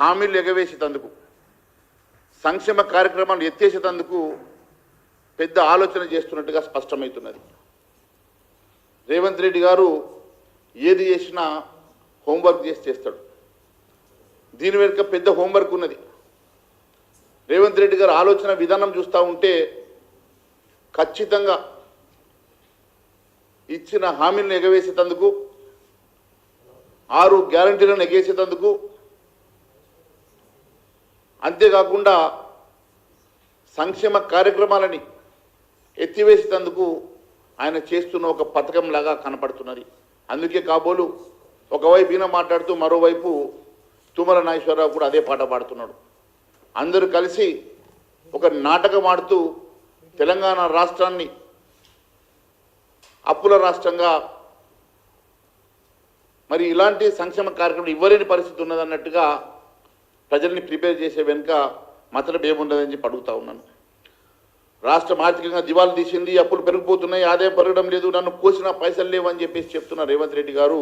హామీలు ఎగవేసేందుకు సంక్షేమ కార్యక్రమాలు ఎత్తేసేందుకు పెద్ద ఆలోచన చేస్తున్నట్టుగా స్పష్టమవుతున్నది. రేవంత్ రెడ్డి గారు ఏది చేసినా హోంవర్క్ చేస్తాడు. దీని వెనుక పెద్ద హోంవర్క్ ఉన్నది. రేవంత్ రెడ్డి గారు ఆలోచన విధానం చూస్తూ ఉంటే ఖచ్చితంగా ఇచ్చిన హామీలను ఎగవేసేందుకు 6 గ్యారంటీలను ఎగేసేందుకు అంతేకాకుండా సంక్షేమ కార్యక్రమాలని ఎత్తివేసేందుకు ఆయన చేస్తున్న ఒక పథకంలాగా కనపడుతున్నది. అందుకే కాబోలు ఒకవైపు ఈయన మాట్లాడుతూ మరోవైపు తుమ్మల నాగేశ్వరరావు కూడా అదే పాట పాడుతున్నాడు. అందరూ కలిసి ఒక నాటకం ఆడుతూ తెలంగాణ రాష్ట్రాన్ని అప్పుల రాష్ట్రంగా మరి ఇలాంటి సంక్షేమ కార్యక్రమం ఇవ్వలేని పరిస్థితి ఉన్నదన్నట్టుగా ప్రజల్ని ప్రిపేర్ చేసే వెనుక మతలబ్ ఏముండదని చెప్పి అడుగుతా ఉన్నాను. రాష్ట్రం ఆర్థికంగా దివాళా తీసింది, అప్పులు పెరిగిపోతున్నాయి, ఆదాయం పెరగడం లేదు, నన్ను కోసిన పైసలు లేవు అని చెప్పేసి చెప్తున్న రేవంత్ రెడ్డి గారు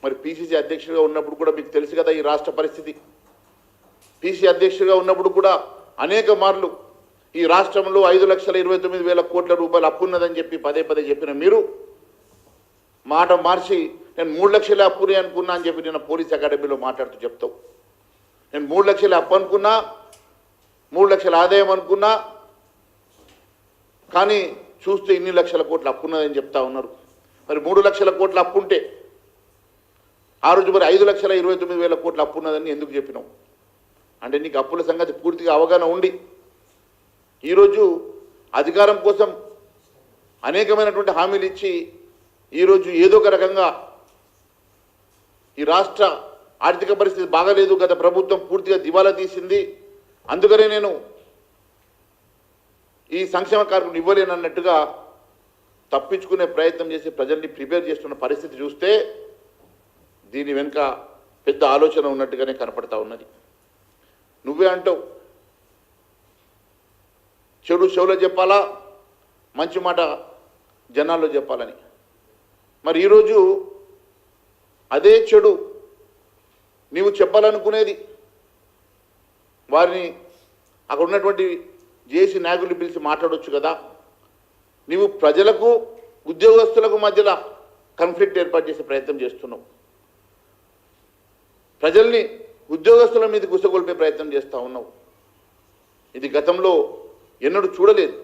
మరి పిసిసి అధ్యక్షుడిగా ఉన్నప్పుడు కూడా మీకు తెలుసు కదా ఈ రాష్ట్ర పరిస్థితి. పిసిసి అధ్యక్షుడిగా ఉన్నప్పుడు కూడా అనేక మార్లు ఈ రాష్ట్రంలో 5,29,000 కోట్ల రూపాయలు అప్పు ఉన్నదని చెప్పి పదే పదే చెప్పిన మీరు మాట మార్చి నేను 3 లక్షల అప్పునే అనుకున్నా అని చెప్పి నేను పోలీస్ అకాడమీలో మాట్లాడుతూ చెప్తావు. నేను 3 లక్షల అప్పు అనుకున్నా, 3 లక్షల ఆదాయం అనుకున్నా, కానీ చూస్తే ఇన్ని లక్షల కోట్ల అప్పు ఉన్నదని చెప్తా ఉన్నారు. మరి 3 లక్షల కోట్ల అప్పు ఉంటే ఆ రోజు మరి 5,29,000 కోట్ల అప్పు ఉన్నదని ఎందుకు చెప్పినావు? అంటే నీకు అప్పుల సంగతి పూర్తిగా అవగాహన ఉండి ఈరోజు అధికారం కోసం అనేకమైనటువంటి హామీలు ఇచ్చి ఈరోజు ఏదో ఒక రకంగా ఈ రాష్ట్ర ఆర్థిక పరిస్థితి బాగాలేదు, గత ప్రభుత్వం పూర్తిగా దివాలా తీసింది, అందుకనే నేను ఈ సంక్షేమ కార్యక్రమం ఇవ్వలేనన్నట్టుగా తప్పించుకునే ప్రయత్నం చేసి ప్రజల్ని ప్రిపేర్ చేస్తున్న పరిస్థితి చూస్తే దీని వెనుక పెద్ద ఆలోచన ఉన్నట్టుగానే కనపడతా ఉన్నది. నువ్వే అంటావు చెడు చెవులో చెప్పాలా, మంచి మాట జనాల్లో చెప్పాలని. మరి ఈరోజు అదే చెడు నీవు చెప్పాలనుకునేది వారిని అక్కడ ఉన్నటువంటి జేసీ నాయకులు పిలిచి మాట్లాడవచ్చు కదా. నీవు ప్రజలకు ఉద్యోగస్తులకు మధ్యలో కాన్ఫ్లిక్ట్ ఏర్పాటు చేసే ప్రయత్నం చేస్తున్నావు. ప్రజల్ని ఉద్యోగస్తుల మీద గుసగొల్పే ప్రయత్నం చేస్తూ ఉన్నావు. ఇది గతంలో ఎన్నడూ చూడలేదు.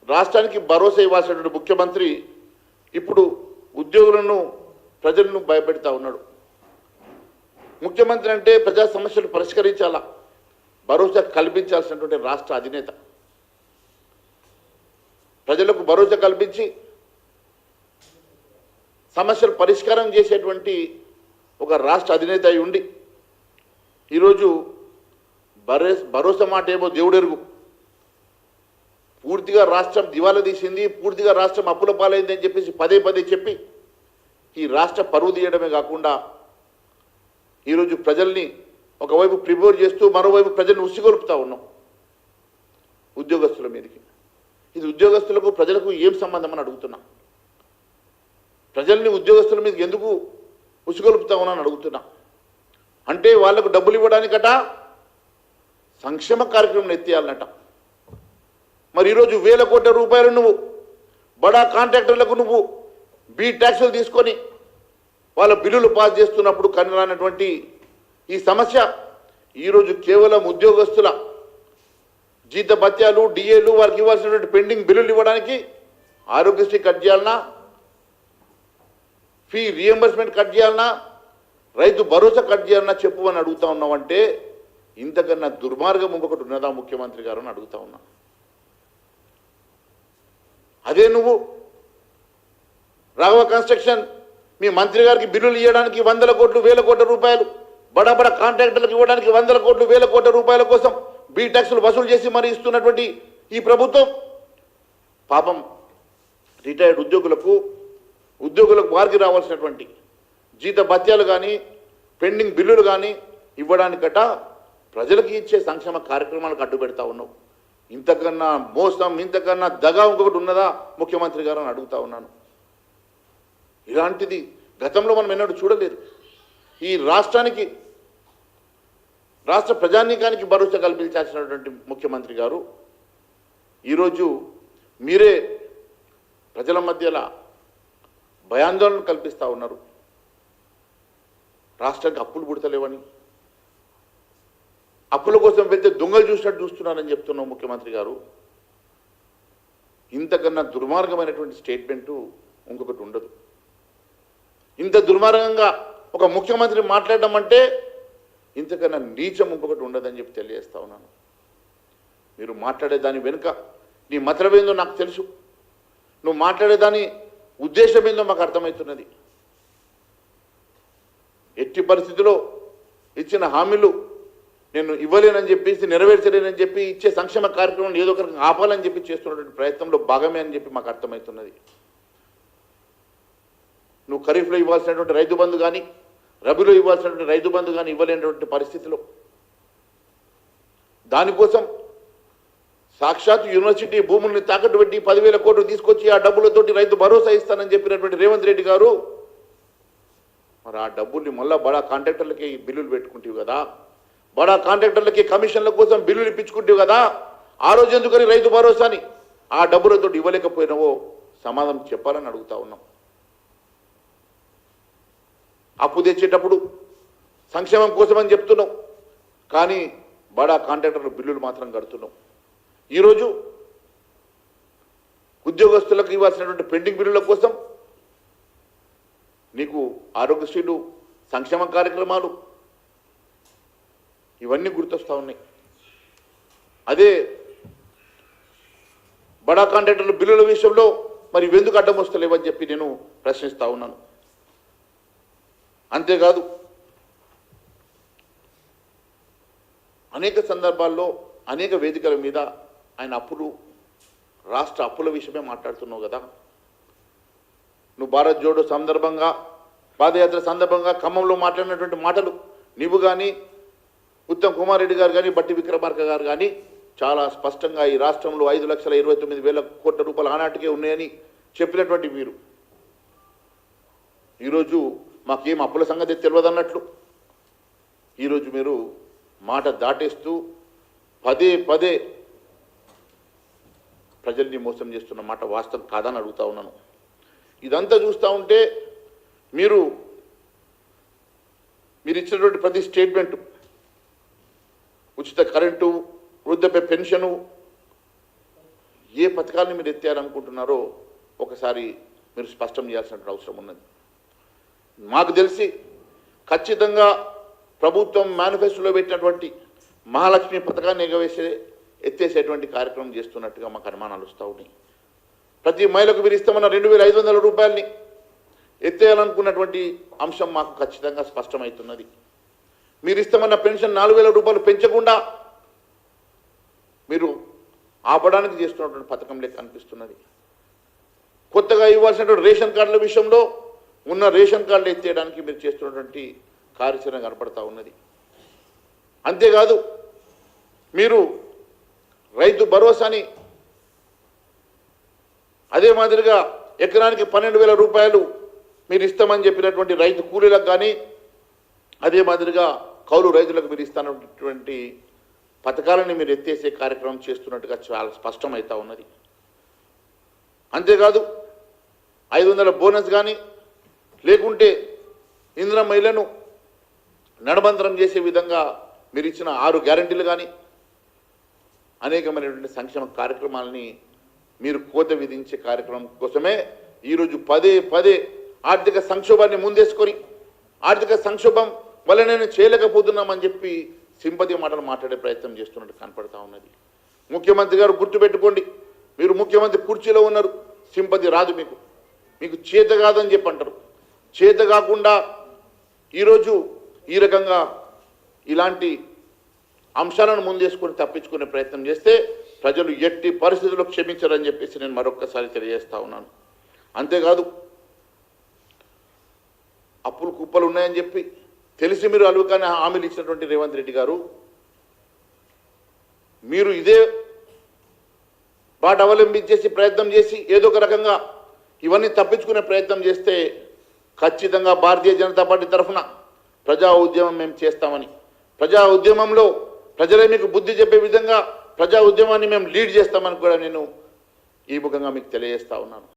రాష్ట్రానికి భరోసా ఇవ్వాల్సినటువంటి ముఖ్యమంత్రి ఇప్పుడు ఉద్యోగులను ప్రజలను భయపెడతా ఉన్నాడు. ముఖ్యమంత్రి అంటే ప్రజా సమస్యలు పరిష్కరించాలా, భరోసా కల్పించాల్సినటువంటి రాష్ట్ర అధినేత. ప్రజలకు భరోసా కల్పించి సమస్యలు పరిష్కారం చేసేటువంటి ఒక రాష్ట్ర అధినేత అయి ఉండి ఈరోజు భరోసా మాట ఏమో దేవుడెరుగు, పూర్తిగా రాష్ట్రం దివాలా తీసింది, పూర్తిగా రాష్ట్రం అప్పుల పాలైంది అని చెప్పేసి పదే పదే చెప్పి ఈ రాష్ట్ర పరువు తీయడమే కాకుండా ఈరోజు ప్రజల్ని ఒకవైపు ప్రిపేర్ చేస్తూ మరోవైపు ప్రజల్ని ఉసిగొలుపుతా ఉన్నాం ఉద్యోగస్తుల మీదకి. ఇది ఉద్యోగస్తులకు ప్రజలకు ఏం సంబంధం అని అడుగుతున్నా. ప్రజల్ని ఉద్యోగస్తుల మీదకి ఎందుకు ఉసిగొలుపుతా ఉన్నాను అడుగుతున్నా. అంటే వాళ్లకు డబ్బులు ఇవ్వడానికట సంక్షేమ కార్యక్రమం ఎత్తేయాలన్నట. మరి ఈరోజు 1,000 కోట్ల రూపాయలు నువ్వు బడా కాంట్రాక్టర్లకు నువ్వు బీ ట్యాక్సులు తీసుకొని వాళ్ళ బిల్లులు పాస్ చేస్తున్నప్పుడు కనరానటువంటి ఈ సమస్య ఈరోజు కేవలం ఉద్యోగస్తుల జీత భత్యాలు, డిఏలు, వారికి ఇవ్వాల్సినటువంటి పెండింగ్ బిల్లులు ఇవ్వడానికి ఆరోగ్యశ్రీ కట్ చేయాలన్నా, ఫీ రియంబర్స్మెంట్ కట్ చేయాలన్నా, రైతు భరోసా కట్ చేయాలన్నా చెప్పు అని అడుగుతా ఉన్నావంటే ఇంతకన్నా దుర్మార్గం ఇంకొకటి ఉన్నదా ముఖ్యమంత్రి గారు అని అడుగుతా ఉన్నా. అదే నువ్వు రాఘవ కన్స్ట్రక్షన్ మీ మంత్రి గారికి బిల్లులు ఇవ్వడానికి 100 కోట్లు 1,000 కోట్ల రూపాయలు, బడా కాంట్రాక్టర్లకు ఇవ్వడానికి 100 కోట్లు 1,000 కోట్ల రూపాయల కోసం బీ ట్యాక్సులు వసూలు చేసి మరి ఇస్తున్నటువంటి ఈ ప్రభుత్వం పాపం రిటైర్డ్ ఉద్యోగులకు వారికి రావాల్సినటువంటి జీత భత్యాలు కానీ పెండింగ్ బిల్లులు కానీ ఇవ్వడానికట ప్రజలకు ఇచ్చే సంక్షేమ కార్యక్రమాలకు అడ్డు పెడతా ఉన్నావు. ఇంతకన్నా మోసం, ఇంతకన్నా దగా ఇంకొకటి ఉన్నదా ముఖ్యమంత్రి గారు అని అడుగుతా ఉన్నాను. ఇలాంటిది గతంలో మనం ఎన్నడూ చూడలేదు. ఈ రాష్ట్రానికి, రాష్ట్ర ప్రజానీకానికి భరోసా కల్పించాల్సినటువంటి ముఖ్యమంత్రి గారు ఈరోజు మీరే ప్రజల మధ్యలో భయాందోళన కల్పిస్తూ ఉన్నారు. రాష్ట్రానికి అప్పులు పుడతలేవని, అప్పుల కోసం వెళ్తే దొంగలు చూసినట్టు చూస్తున్నారని చెప్తున్నాం ముఖ్యమంత్రి గారు. ఇంతకన్నా దుర్మార్గమైనటువంటి స్టేట్మెంటు ఇంకొకటి ఉండదు. ఇంత దుర్మార్గంగా ఒక ముఖ్యమంత్రి మాట్లాడడం అంటే ఇంతకన్నా నీచం ఇంకొకటి ఉండదని చెప్పి తెలియజేస్తా ఉన్నాను. మీరు మాట్లాడేదాని వెనుక నీ మతలబేందో నాకు తెలుసు, నువ్వు మాట్లాడేదాని ఉద్దేశం ఏందో మాకు అర్థమవుతున్నది. ఎట్టి పరిస్థితిలో ఇచ్చిన హామీలు నేను ఇవ్వలేనని చెప్పేసి, నెరవేర్చలేనని చెప్పి, ఇచ్చే సంక్షేమ కార్యక్రమం ఏదో ఒక రకంగా ఆపాలని చెప్పి చేస్తున్నటువంటి ప్రయత్నంలో భాగమే అని చెప్పి మాకు అర్థమవుతున్నది. నువ్వు ఖరీఫ్లో ఇవ్వాల్సినటువంటి రైతు బంధు కానీ, రబీలో ఇవ్వాల్సినటువంటి రైతు బంధు కానీ ఇవ్వలేనటువంటి పరిస్థితిలో దానికోసం సాక్షాత్ యూనివర్సిటీ భూముల్ని తాకట్టు పెట్టి 10,000 కోట్లు తీసుకొచ్చి ఆ డబ్బులతోటి రైతు భరోసా ఇస్తానని చెప్పినటువంటి రేవంత్ రెడ్డి గారు, మరి ఆ డబ్బుల్ని మళ్ళా బడా కాంట్రాక్టర్లకి బిల్లులు పెట్టుకుంటావు కదా, బడా కాంట్రాక్టర్లకి కమిషన్ల కోసం బిల్లులు ఇప్పించుకుంటావు కదా, ఆ రోజు ఎందుకని రైతు భరోసాని ఆ డబ్బులతో ఇవ్వలేకపోయినావో సమాధానం చెప్పాలని అడుగుతా ఉన్నాం. అప్పు తెచ్చేటప్పుడు సంక్షేమం కోసమని చెప్తున్నాం, కానీ బడా కాంట్రాక్టర్లు బిల్లులు మాత్రం కడుతున్నాం. ఈరోజు ఉద్యోగస్తులకు ఇవ్వాల్సినటువంటి పెండింగ్ బిల్లుల కోసం నీకు ఆరోగ్యశ్రీలు, సంక్షేమ కార్యక్రమాలు ఇవన్నీ గుర్తొస్తూ ఉన్నాయి. అదే బడా కాంట్రాక్టర్ల బిల్లుల విషయంలో మరి ఇవెందుకు అడ్డం వస్తలేవని చెప్పి నేను ప్రశ్నిస్తూ ఉన్నాను. అంతేకాదు అనేక సందర్భాల్లో అనేక వేదికల మీద ఆయన అప్పులు, రాష్ట్ర అప్పుల విషయమే మాట్లాడుతున్నావు కదా. నువ్వు భారత్ జోడో సందర్భంగా, పాదయాత్ర సందర్భంగా ఖమ్మంలో మాట్లాడినటువంటి మాటలు నీవు కానీ, ఉత్తమ్ కుమార్ రెడ్డి గారు కానీ, బట్టి విక్రమార్క గారు కానీ చాలా స్పష్టంగా ఈ రాష్ట్రంలో 5,29,000 కోట్ల రూపాయలు ఆనాటికే ఉన్నాయని చెప్పినటువంటి మీరు ఈరోజు మాకేం అప్పుల సంగతి తెలియదు అన్నట్లు ఈరోజు మీరు మాట దాటేస్తూ పదే పదే ప్రజల్ని మోసం చేస్తున్న మాట వాస్తవం కాదని అడుగుతా ఉన్నాను. ఇదంతా చూస్తూ ఉంటే మీరు ఇచ్చినటువంటి ప్రతి స్టేట్మెంటు, ఉచిత కరెంటు, వృద్ధాప్య పెన్షను, ఏ పథకాలను మీరు ఎత్తారనుకుంటున్నారో ఒకసారి మీరు స్పష్టం చేయాల్సిన అవసరం ఉన్నది. మాకు తెలిసి ఖచ్చితంగా ప్రభుత్వం మేనిఫెస్టోలో పెట్టినటువంటి మహాలక్ష్మి పథకాన్ని ఎత్తేసేటువంటి కార్యక్రమం చేస్తున్నట్టుగా మాకు అనుమానాలు వస్తూ ఉన్నాయి. ప్రతి మహిళకు మీరు ఇస్తామన్న 2,500 రూపాయలని ఎత్తేయాలనుకున్నటువంటి అంశం మాకు ఖచ్చితంగా స్పష్టమవుతున్నది. మీరు ఇస్తామన్న పెన్షన్ 4,000 రూపాయలు పెంచకుండా మీరు ఆపడానికి చేస్తున్నటువంటి పథకం లెక్క అనిపిస్తున్నది. కొత్తగా ఇవ్వాల్సినటువంటి రేషన్ కార్డుల విషయంలో ఉన్న రేషన్ కార్డులు ఎత్తేయడానికి మీరు చేస్తున్నటువంటి కార్యాచరణ కనపడతా ఉన్నది. అంతేకాదు మీరు రైతు భరోసాని అదే మాదిరిగా ఎకరానికి 12,000 రూపాయలు మీరు ఇస్తామని చెప్పినటువంటి రైతు కూలీలకు కానీ, అదే మాదిరిగా కౌలు రైతులకు మీరు ఇస్తున్నటువంటి పథకాలని మీరు ఎత్తేసే కార్యక్రమం చేస్తున్నట్టుగా చాలా స్పష్టమవుతా ఉన్నది. అంతేకాదు 500 బోనస్ కానీ, లేకుంటే ఇందిరా మహిళను నడబంతరం చేసే విధంగా మీరు ఇచ్చిన 6 గ్యారంటీలు కానీ, అనేకమైనటువంటి సంక్షేమ కార్యక్రమాలని మీరు కోత విధించే కార్యక్రమం కోసమే ఈరోజు పదే పదే ఆర్థిక సంక్షోభాన్ని ముందేసుకొని, ఆర్థిక సంక్షోభం వల్ల నేను చేయలేకపోతున్నామని చెప్పి సింపతి మాటలు మాట్లాడే ప్రయత్నం చేస్తున్నట్టు కనపడతా ఉన్నది. ముఖ్యమంత్రి గారు గుర్తుపెట్టుకోండి, మీరు ముఖ్యమంత్రి కుర్చీలో ఉన్నారు, సింపతి రాదు మీకు చేత కాదని చెప్పి అంటారు. చేత కాకుండా ఈరోజు ఈ రకంగా ఇలాంటి అంశాలను ముందేసుకొని తప్పించుకునే ప్రయత్నం చేస్తే ప్రజలు ఎట్టి పరిస్థితుల్లో క్షమించరని చెప్పేసి నేను మరొక్కసారి తెలియజేస్తా ఉన్నాను. అంతేకాదు అప్పులు కుప్పలు ఉన్నాయని చెప్పి తెలిసి మీరు అలువుకానే హామీలు ఇచ్చినటువంటి రేవంత్ రెడ్డి గారు, మీరు ఇదే బాట అవలంబించేసి ప్రయత్నం చేసి ఏదో ఒక రకంగా ఇవన్నీ తప్పించుకునే ప్రయత్నం చేస్తే ఖచ్చితంగా భారతీయ జనతా పార్టీ తరఫున ప్రజా ఉద్యమం మేము చేస్తామని, ప్రజా ఉద్యమంలో ప్రజలే మీకు బుద్ధి చెప్పే విధంగా ప్రజా ఉద్యమాన్ని మేము లీడ్ చేస్తామని కూడా నేను ఈ ముఖంగా మీకు తెలియజేస్తా ఉన్నాను.